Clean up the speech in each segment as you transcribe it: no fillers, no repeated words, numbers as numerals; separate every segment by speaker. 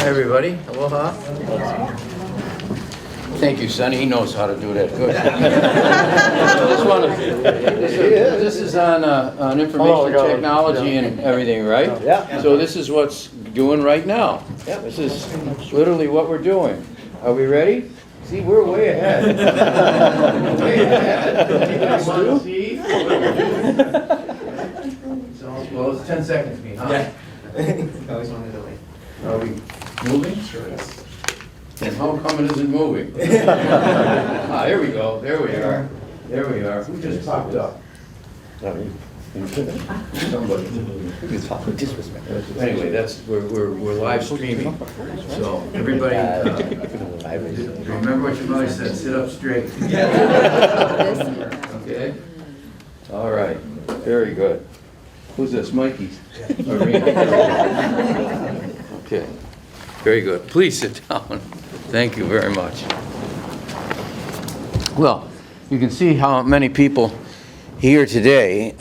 Speaker 1: Hi, everybody. Aloha. Thank you, Sonny. He knows how to do that good. This is on information technology and everything, right?
Speaker 2: Yeah.
Speaker 1: So this is what's doing right now.
Speaker 2: Yeah.
Speaker 1: This is literally what we're doing. Are we ready? See, we're way ahead. Way ahead. Anybody want to see? Well, it's 10 seconds behind.
Speaker 2: Yeah. Always wanted to wait.
Speaker 1: Are we moving?
Speaker 2: Sure is.
Speaker 1: And how come it isn't moving? There we go. There we are. There we are. Who just popped up? Somebody. Anyway, we're live streaming. So everybody, remember what your mother said. Sit up straight. Okay. All right. Very good. Who's this? Mikey's. Okay. Very good. Please sit down. Thank you very much. Well, you can see how many people here today.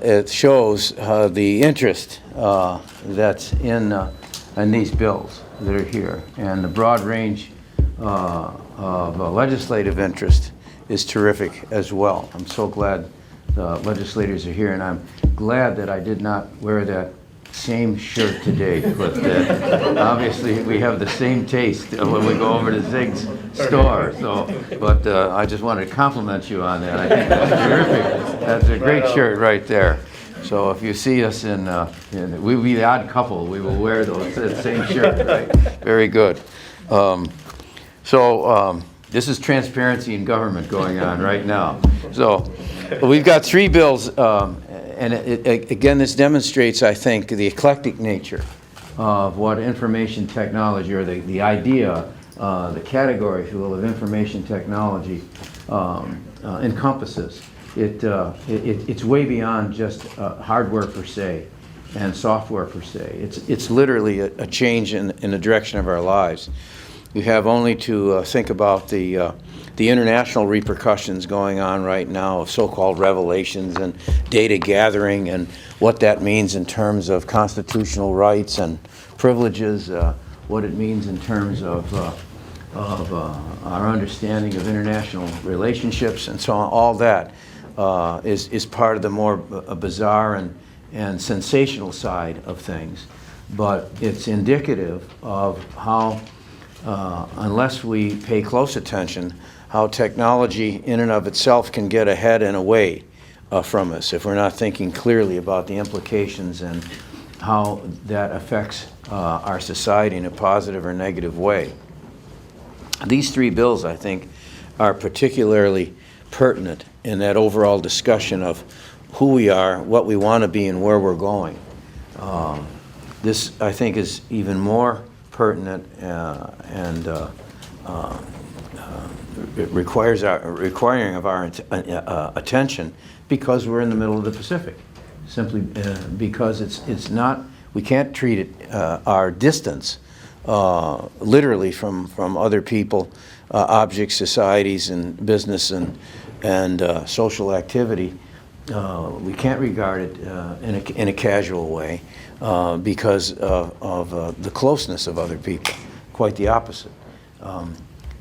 Speaker 1: It shows the interest that's in these bills that are here, and the broad range of legislative interest is terrific as well. I'm so glad the legislators are here, and I'm glad that I did not wear that same shirt today, but obviously we have the same taste when we go over to Zig's store. So, but I just wanted to compliment you on that. I think that's terrific. That's a great shirt right there. So if you see us we'll be the odd couple. We will wear those same shirt. Right? Very good. This is transparency in government going on right now. So we've got three bills. And again, this demonstrates, I think, the eclectic nature of what information technology, or the idea, the category, if you will, of information technology encompasses. It's way beyond just hardware per se and software per se. It's literally a change in the direction of our lives. You have only to think about the international repercussions going on right now of so-called revelations and data gathering and what that means in terms of constitutional rights and privileges, what it means in terms of our understanding of international relationships and so on. All that is part of the more bizarre and sensational side of things. But it's indicative of how, unless we pay close attention, how technology in and of itself can get ahead and away from us if we're not thinking clearly about the implications and how that affects our society in a positive or negative way. These three bills, I think, are particularly pertinent in that overall discussion of who we are, what we want to be, and where we're going. This, I think, is even more pertinent requiring of our attention because we're in the middle of the Pacific. Simply because it's not, we can't treat it our distance literally from other people, objects, societies, and business and social activity. We can't regard it in a casual way because of the closeness of other people. Quite the opposite.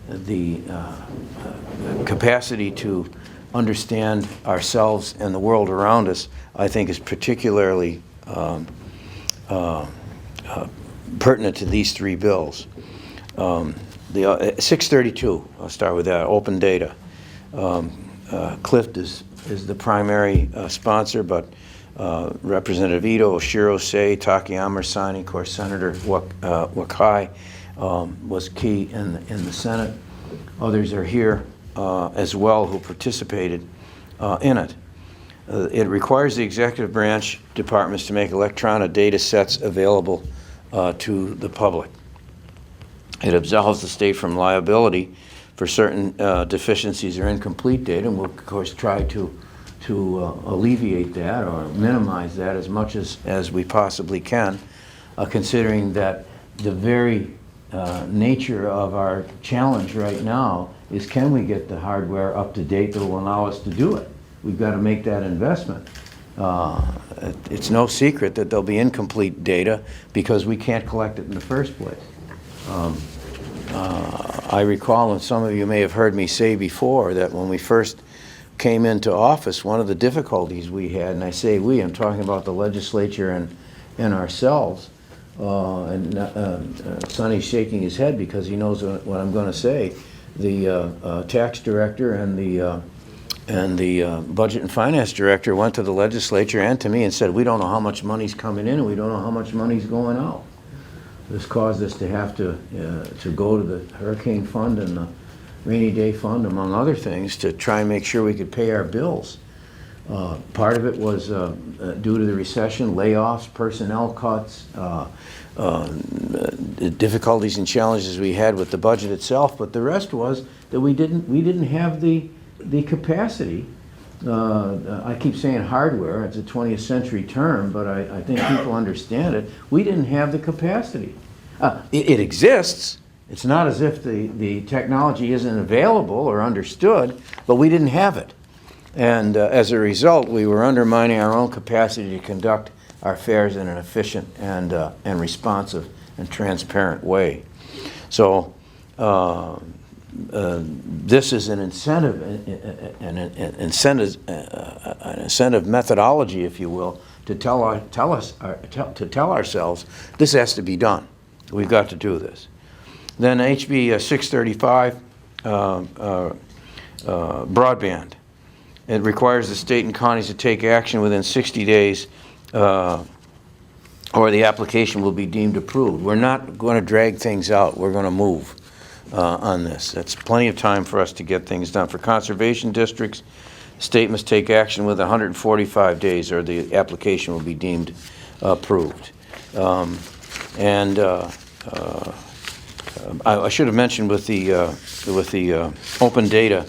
Speaker 1: The capacity to understand ourselves and the world around us, I think, is particularly pertinent to these three bills. The 632, I'll start with that, open data. Clift is the primary sponsor, but Representative Ito, Oshiro, Say, Takayama signing, of course, Senator Wakai was key in the Senate. Others are here as well who participated in it. It requires the executive branch departments to make electronic data sets available to the public. It absolves the state from liability for certain deficiencies or incomplete data, and we'll of course try to alleviate that or minimize that as much as we possibly can, considering that the very nature of our challenge right now is, can we get the hardware up to date that will allow us to do it? We've got to make that investment. It's no secret that there'll be incomplete data because we can't collect it in the first place. I recall, and some of you may have heard me say before, that when we first came into office, one of the difficulties we had, and I say we, I'm talking about the legislature and ourselves, Sonny's shaking his head because he knows what I'm going to say. The tax director and the budget and finance director went to the legislature and to me and said, we don't know how much money's coming in and we don't know how much money's going out. This caused us to have to go to the hurricane fund and the rainy day fund, among other things, to try and make sure we could pay our bills. Part of it was due to the recession, layoffs, personnel cuts, the difficulties and challenges we had with the budget itself, but the rest was that we didn't have the capacity. I keep saying hardware, it's a 20th century term, but I think people understand it. We didn't have the capacity. It exists. It's not as if the technology isn't available or understood, but we didn't have it. And as a result, we were undermining our own capacity to conduct our affairs in an efficient and responsive and transparent way. So this is an incentive methodology, if you will, to tell ourselves this has to be done. We've got to do this. Then HB635 broadband. It requires the state and counties to take action within 60 days or the application will be deemed approved. We're not going to drag things out. We're going to move on this. That's plenty of time for us to get things done. For conservation districts, the state must take action within 145 days or the application will be deemed approved. I should have mentioned with the open data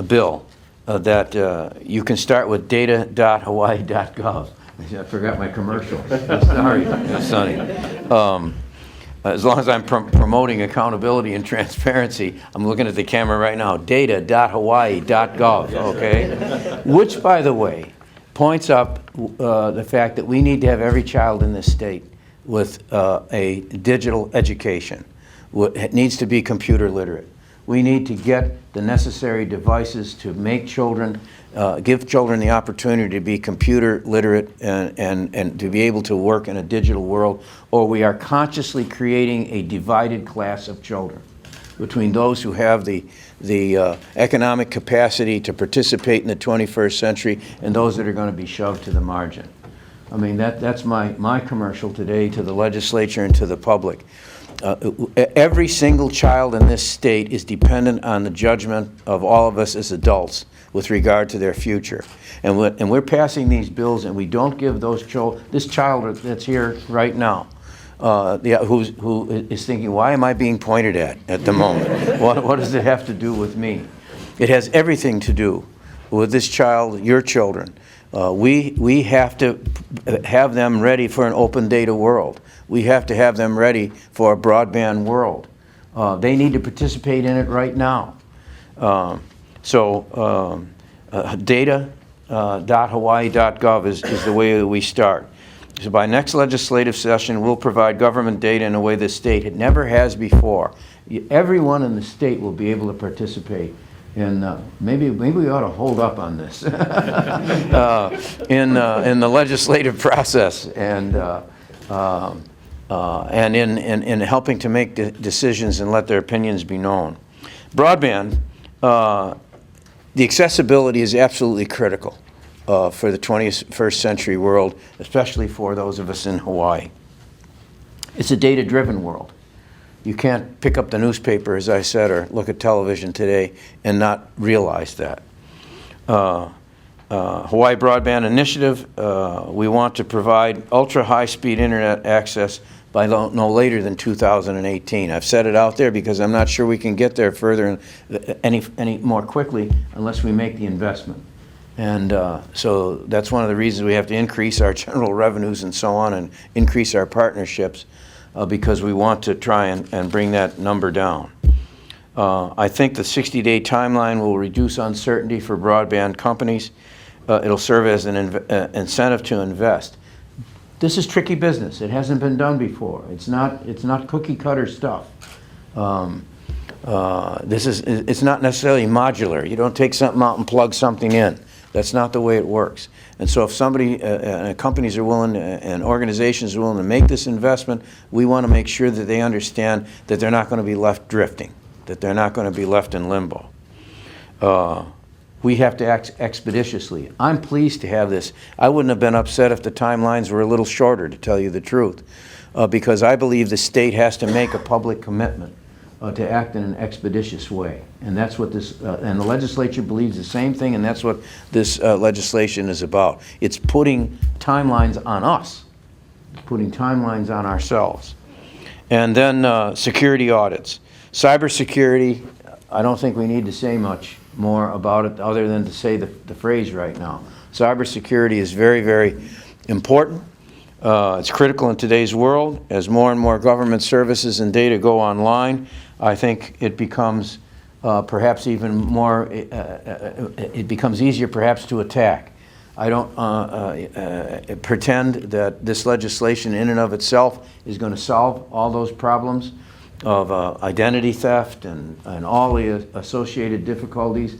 Speaker 1: bill that you can start with data.hawaii.gov. I forgot my commercial. Sorry, Sonny. As long as I'm promoting accountability and transparency, I'm looking at the camera right now, data.hawaii.gov, okay? Which, by the way, points up the fact that we need to have every child in this state with a digital education. It needs to be computer literate. We need to get the necessary devices to make children, give children the opportunity to be computer literate and to be able to work in a digital world, or we are consciously creating a divided class of children between those who have the economic capacity to participate in the 21st century and those that are going to be shoved to the margin. I mean, that's my commercial today to the legislature and to the public. Every single child in this state is dependent on the judgment of all of us as adults with regard to their future. And we're passing these bills and we don't give those children, this child that's here right now, who is thinking, why am I being pointed at the moment? What does it have to do with me? It has everything to do with this child, your children. We have to have them ready for an open data world. We have to have them ready for a broadband world. They need to participate in it right now. Data.hawaii.gov is the way that we start. So by next legislative session, we'll provide government data in a way the state never has before. Everyone in the state will be able to participate. And maybe we ought to hold up on this in the legislative process and in helping to make decisions and let their opinions be known. Broadband, the accessibility is absolutely critical for the 21st century world, especially for those of us in Hawaii. It's a data-driven world. You can't pick up the newspaper, as I said, or look at television today and not realize that. Hawaii Broadband Initiative, we want to provide ultra-high-speed internet access by no later than 2018. I've set it out there because I'm not sure we can get there further any more quickly unless we make the investment. And so that's one of the reasons we have to increase our general revenues and so on and increase our partnerships. Because we want to try and bring that number down. I think the 60-day timeline will reduce uncertainty for broadband companies. It'll serve as an incentive to invest. this is tricky business. It hasn't been done before. It's not cookie cutter stuff. It's not necessarily modular. You don't take something out and plug something in. That's not the way it works. And so if somebody, companies are willing and organizations are willing to make this investment, we want to make sure that they understand that they're not going to be left drifting, that they're not going to be left in limbo. We have to act expeditiously. I'm pleased to have this. I wouldn't have been upset if the timelines were a little shorter, to tell you the truth, because I believe the state has to make a public commitment to act in an expeditious way. And that's what this, and the legislature believes the same thing, and that's what this legislation is about. It's putting timelines on us, putting timelines on ourselves. And then security audits. Cybersecurity, I don't think we need to say much more about it other than to say the phrase right now. Cybersecurity is very, very important. It's critical in today's world. As more and more government services and data go online, I think it becomes perhaps even more, it becomes easier perhaps to attack. I don't pretend that this legislation in and of itself is going to solve all those problems of identity theft and all the associated difficulties.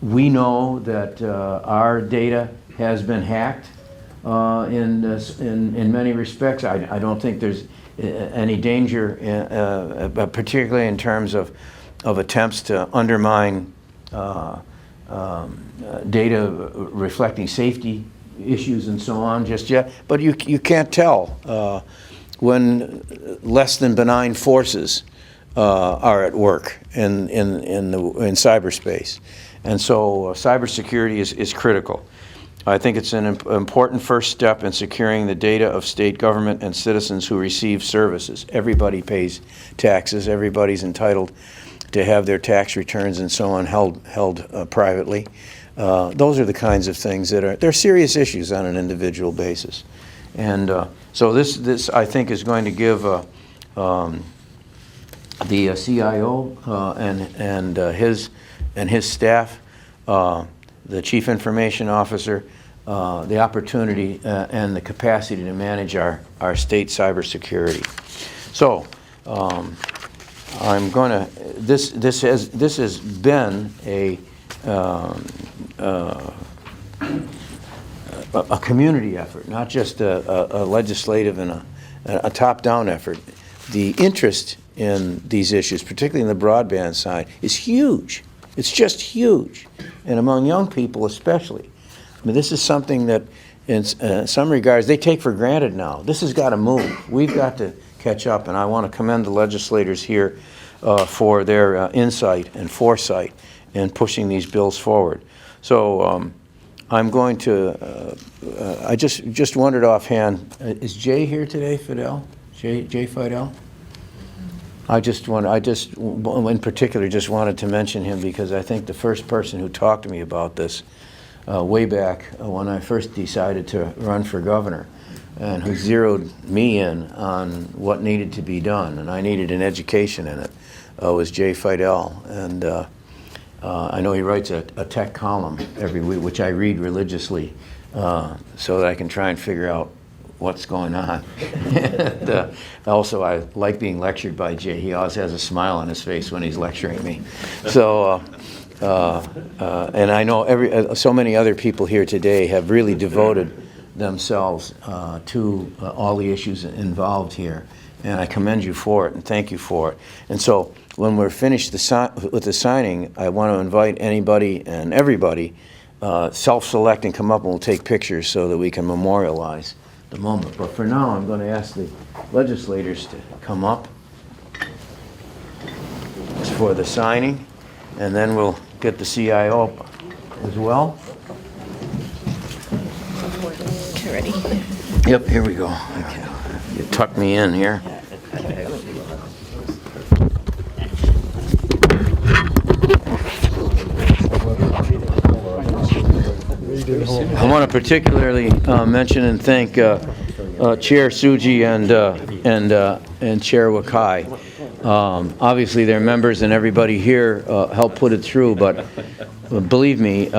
Speaker 1: We know that our data has been hacked in many respects. I don't think there's any danger, particularly in terms of attempts to undermine data reflecting safety issues and so on just yet. But you can't tell when less than benign forces are at work in cyberspace. And so cybersecurity is critical. I think it's an important first step in securing the data of state government and citizens who receive services. Everybody pays taxes. Everybody's entitled to have their tax returns and so on held privately. Those are the kinds of things that they're serious issues on an individual basis. And so this I think is going to give the CIO and his staff, the Chief Information Officer, the opportunity and the capacity to manage our state cybersecurity. So I'm going to. This has been a community effort, not just a legislative and a top-down effort. The interest in these issues, particularly in the broadband side, is huge. It's just huge, and among young people especially. I mean, this is something that, in some regards, they take for granted now. This has got to move. We've got to catch up, and I want to commend the legislators here for their insight and foresight in pushing these bills forward. So I'm going to, I just wondered offhand, is Jay here today, Fidel? Jay Fidel? I in particular just wanted to mention him because I think the first person who talked to me about this way back when I first decided to run for governor and who zeroed me in on what needed to be done, and I needed an education in it, was Jay Fidel. And I know he writes a tech column every week, which I read religiously so that I can try and figure out what's going on. And, also, I like being lectured by Jay. He always has a smile on his face when he's lecturing me. So, and I know so many other people here today have really devoted themselves to all the issues involved here. And I commend you for it and thank you for it. And so when we're finished with the signing, I want to invite anybody and everybody self-select and come up, and we'll take pictures so that we can memorialize the moment. But for now, I'm going to ask the legislators to come up for the signing, and then we'll get the CIO up as well.
Speaker 3: Okay, ready?
Speaker 1: Yep, here we go. Okay. You tuck me in here. I want to particularly mention and thank Chair Suji and Chair Wakai. Obviously, they're members, and everybody here helped put it through. But believe me,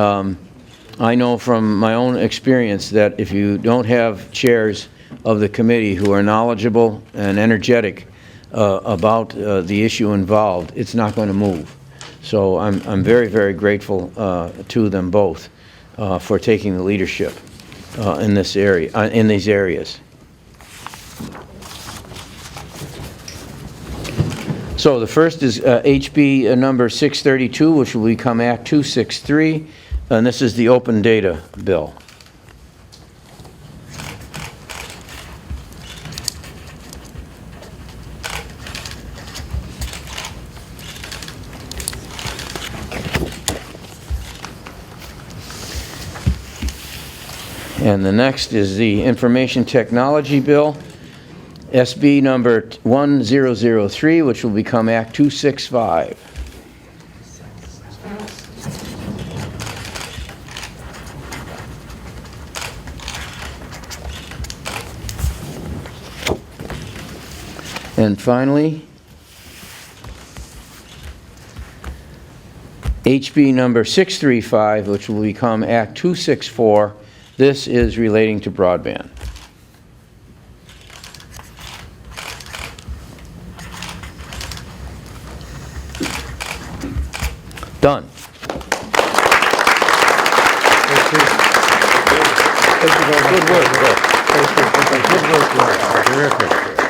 Speaker 1: I know from my own experience that if you don't have chairs of the committee who are knowledgeable and energetic about the issue involved, it's not going to move. So I'm very, very grateful to them both for taking the leadership in this area, in these areas. So the first is HB number 632, which will become Act 263, and this is the open data bill. And the next is the information technology bill, SB number 1003, which will become Act 265. And finally, HB number 635, which will become Act 264. This is relating to broadband. Done. Good work, Bill. Good work, Bill. Terrific.